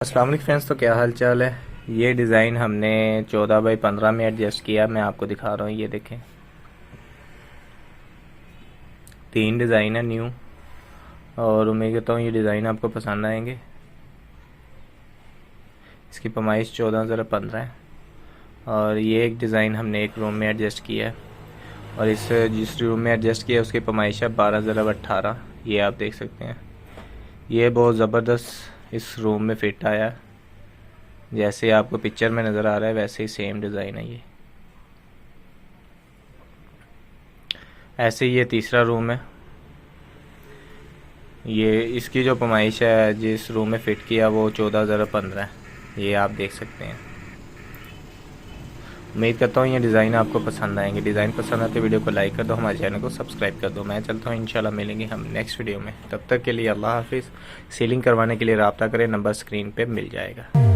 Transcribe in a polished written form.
अस्सलाम वालेकुम फ्रेंड्स, तो क्या हाल चाल है। ये डिज़ाइन हमने 14 बाई 15 में एडजस्ट किया। मैं आपको दिखा रहा हूँ, ये देखें। 3 डिज़ाइन है न्यू, और उम्मीद करता हूँ ये डिज़ाइन आपको पसंद आएंगे। इसकी पैमाइश 14 × 15 है, और ये एक डिज़ाइन हमने एक रूम में एडजस्ट किया है, और इस जिस रूम में एडजस्ट किया है उसकी पैमाइश है 12 × 18। ये आप देख सकते हैं। ये बहुत ज़बरदस्त इस रूम में फ़िट आया है, जैसे आपको पिक्चर में नज़र आ रहा है वैसे ही सेम डिज़ाइन है ये। ऐसे ही ये तीसरा रूम है। ये इसकी जो पैमाइश है जिस रूम में फ़िट किया वो 14 × 15 है। ये आप देख सकते हैं। उम्मीद करता हूँ ये डिज़ाइन आपको पसंद आएंगे। डिज़ाइन पसंद आते वीडियो को लाइक कर दो, हमारे चैनल को सब्सक्राइब कर दो। मैं चलता हूँ, इंशाल्लाह मिलेंगे हम नेक्स्ट वीडियो में। तब तक के लिए अल्लाह हाफिज़। सीलिंग करवाने के लिए रब्ता करें, नंबर स्क्रीन पे मिल जाएगा।